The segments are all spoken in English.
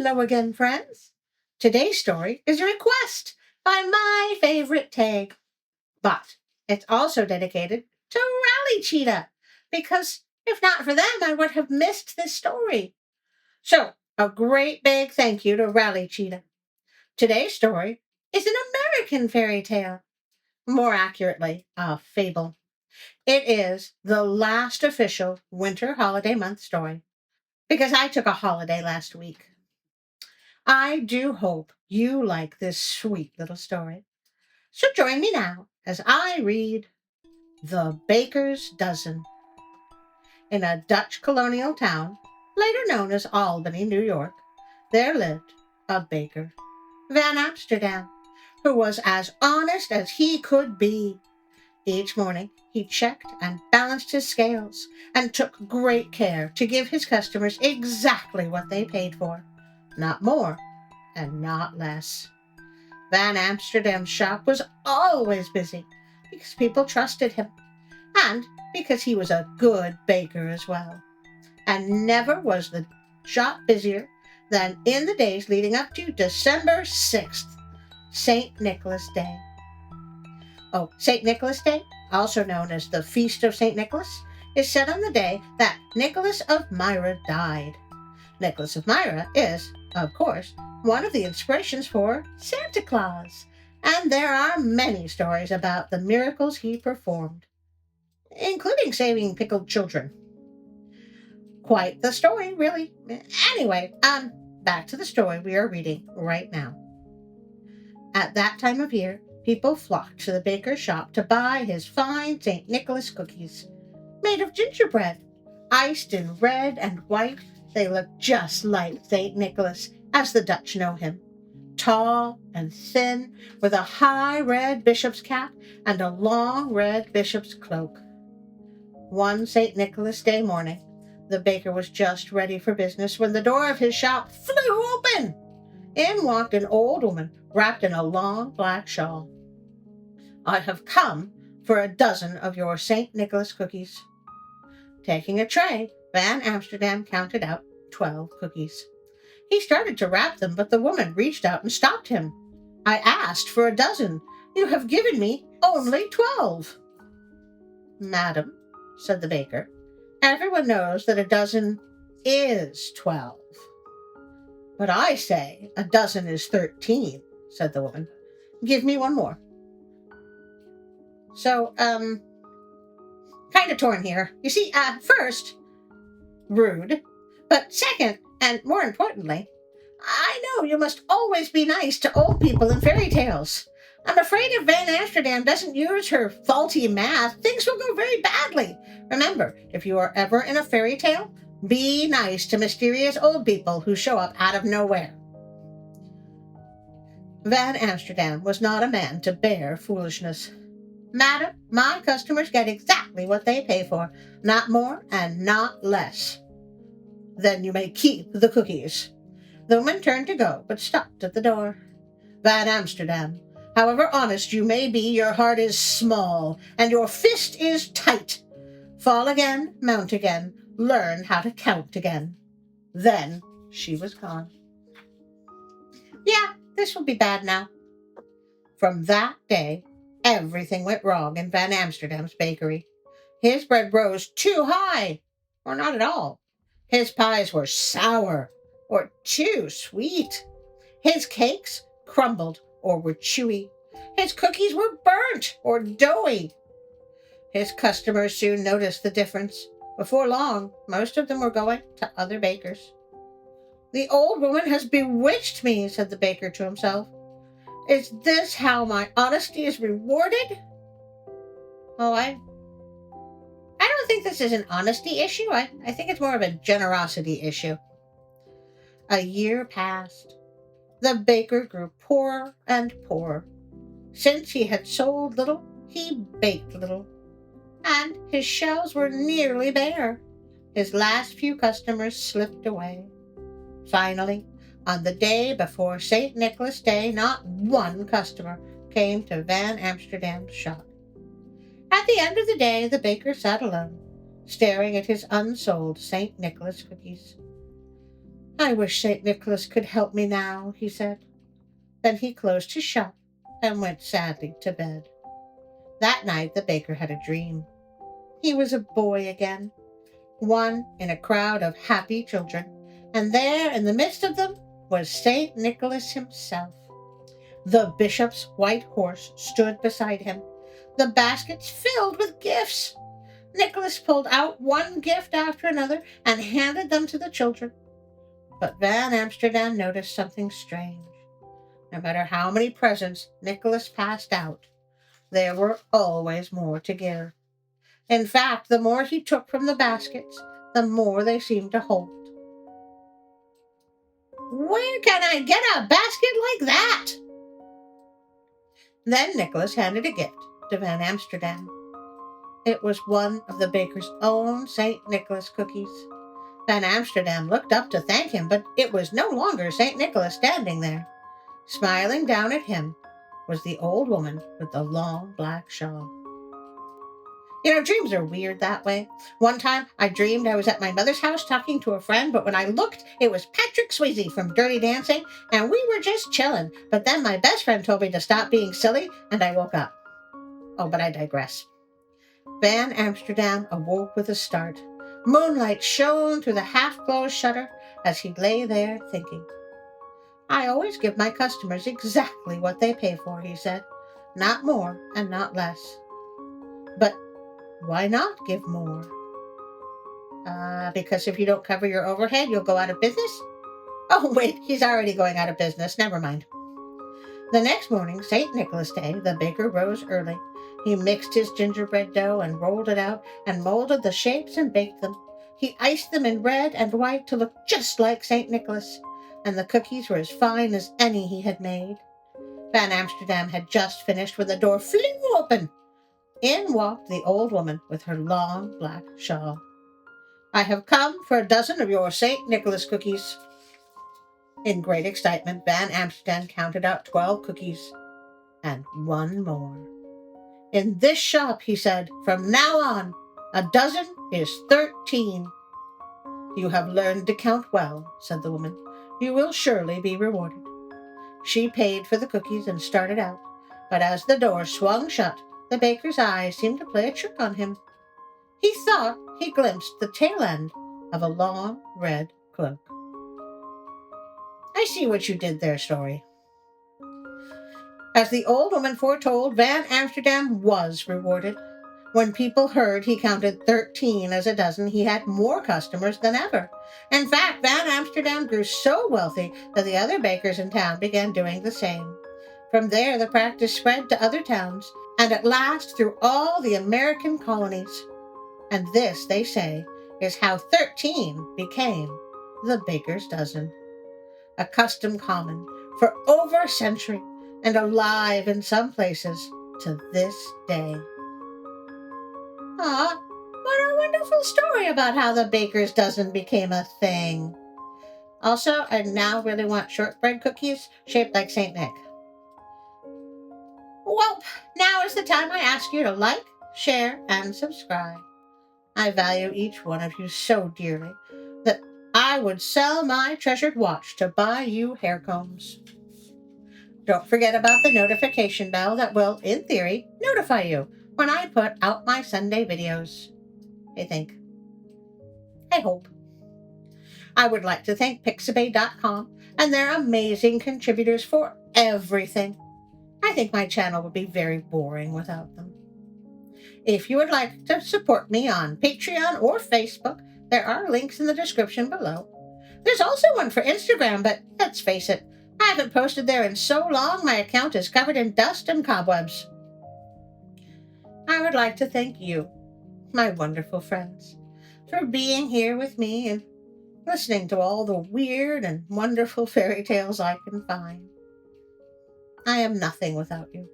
Hello again, friends. Today's story is a request by my favorite Taig, but it's also dedicated to Rally Cheetah because if not for them, I would have missed this story. So, a great big thank you to Rally Cheetah. Today's story is an American fairy tale, more accurately, a fable. It is the last official winter holiday month story because I took a holiday last week. I do hope you like this sweet little story. So join me now as I read The Baker's Dozen. In a Dutch colonial town, later known as Albany, New York, there lived a baker, Van Amsterdam, who was as honest as he could be. Each morning, he checked and balanced his scales and took great care to give his customers exactly what they paid for, not more and not less. Van Amsterdam's shop was always busy because people trusted him and because he was a good baker as well. And never was the shop busier than in the days leading up to December 6th, St. Nicholas Day. Oh, St. Nicholas Day, also known as the Feast of St. Nicholas, is set on the day that Nicholas of Myra died. Nicholas of Myra is, of course, one of the inspirations for Santa Claus, and there are many stories about the miracles he performed, including saving pickled children. Quite the story, really. Anyway, back to the story we are reading right now. At that time of year, people flocked to the baker's shop to buy his fine St. Nicholas cookies, made of gingerbread, iced in red and white. They look just like St. Nicholas, as the Dutch know him. Tall and thin, with a high red bishop's cap and a long red bishop's cloak. One St. Nicholas Day morning, the baker was just ready for business when the door of his shop flew open. In walked an old woman wrapped in a long black shawl. I have come for a dozen of your St. Nicholas cookies. Taking a tray, Van Amsterdam counted out 12 cookies. He started to wrap them, but the woman reached out and stopped him. I asked for a dozen. You have given me only 12. Madam, said the baker, everyone knows that a dozen is 12. But I say a dozen is 13, said the woman. Give me one more. So, kind of torn here. You see, first, rude. But second, and more importantly, I know you must always be nice to old people in fairy tales. I'm afraid if Van Amsterdam doesn't use her faulty math, things will go very badly. Remember, if you are ever in a fairy tale, be nice to mysterious old people who show up out of nowhere. Van Amsterdam was not a man to bear foolishness. Madam, my customers get exactly what they pay for, not more and not less. Then you may keep the cookies. The woman turned to go, but stopped at the door. Van Amsterdam, however honest you may be, your heart is small, and your fist is tight. Fall again, mount again, learn how to count again. Then she was gone. Yeah, this will be bad now. From that day, everything went wrong in Van Amsterdam's bakery. His bread rose too high, or not at all. His pies were sour, or too sweet. His cakes crumbled or were chewy. His cookies were burnt or doughy. His customers soon noticed the difference. Before long, most of them were going to other bakers. The old woman has bewitched me, said the baker to himself. Is this how my honesty is rewarded? Oh, I don't think this is an honesty issue. I think it's more of a generosity issue. A year passed. The baker grew poorer and poorer. Since he had sold little, he baked little, and his shelves were nearly bare. His last few customers slipped away. Finally, on the day before St. Nicholas Day, not one customer came to Van Amsterdam's shop. At the end of the day, the baker sat alone, staring at his unsold St. Nicholas cookies. I wish St. Nicholas could help me now, he said. Then he closed his shop and went sadly to bed. That night the baker had a dream. He was a boy again, one in a crowd of happy children, and there in the midst of them was St. Nicholas himself. The bishop's white horse stood beside him, the baskets filled with gifts. Nicholas pulled out one gift after another and handed them to the children. But Van Amsterdam noticed something strange. No matter how many presents Nicholas passed out, there were always more to give. In fact, the more he took from the baskets, the more they seemed to hold. Where can I get a basket like that? Then Nicholas handed a gift to Van Amsterdam. It was one of the baker's own St. Nicholas cookies. Van Amsterdam looked up to thank him, but it was no longer St. Nicholas standing there. Smiling down at him was the old woman with the long black shawl. Dreams are weird that way. One time I dreamed I was at my mother's house talking to a friend, but when I looked, it was Patrick Swayze from Dirty Dancing, and we were just chilling. But then my best friend told me to stop being silly, and I woke up. Oh, but I digress. Van Amsterdam awoke with a start. Moonlight shone through the half-closed shutter as he lay there thinking. I always give my customers exactly what they pay for, he said. Not more and not less. But why not give more? Because if you don't cover your overhead, you'll go out of business? Oh, wait, he's already going out of business. Never mind. The next morning, St. Nicholas Day, the baker rose early. He mixed his gingerbread dough and rolled it out and molded the shapes and baked them. He iced them in red and white to look just like St. Nicholas, and the cookies were as fine as any he had made. Van Amsterdam had just finished when the door flew open. In walked the old woman with her long black shawl. I have come for a dozen of your St. Nicholas cookies. In great excitement, Van Amsterdam counted out 12 cookies and one more. In this shop, he said, from now on, a dozen is 13. You have learned to count well, said the woman. You will surely be rewarded. She paid for the cookies and started out, but as the door swung shut, the baker's eyes seemed to play a trick on him. He thought he glimpsed the tail end of a long red cloak. I see what you did there, story. As the old woman foretold, Van Amsterdam was rewarded. When people heard he counted 13 as a dozen, he had more customers than ever. In fact, Van Amsterdam grew so wealthy that the other bakers in town began doing the same. From there, the practice spread to other towns, and at last through all the American colonies. And this, they say, is how 13 became the baker's dozen. A custom common for over a century and alive in some places to this day. Ah, what a wonderful story about how the baker's dozen became a thing. Also, I now really want shortbread cookies shaped like St. Nick. Well, now is the time I ask you to like, share, and subscribe. I value each one of you so dearly that I would sell my treasured watch to buy you hair combs. Don't forget about the notification bell that will, in theory, notify you when I put out my Sunday videos. I think. I hope. I would like to thank Pixabay.com and their amazing contributors for everything. I think my channel would be very boring without them. If you would like to support me on Patreon or Facebook, there are links in the description below. There's also one for Instagram, but let's face it, I haven't posted there in so long my account is covered in dust and cobwebs. I would like to thank you, my wonderful friends, for being here with me and listening to all the weird and wonderful fairy tales I can find. I am nothing without you.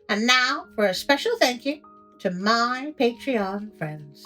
And now for a special thank you to my Patreon friends.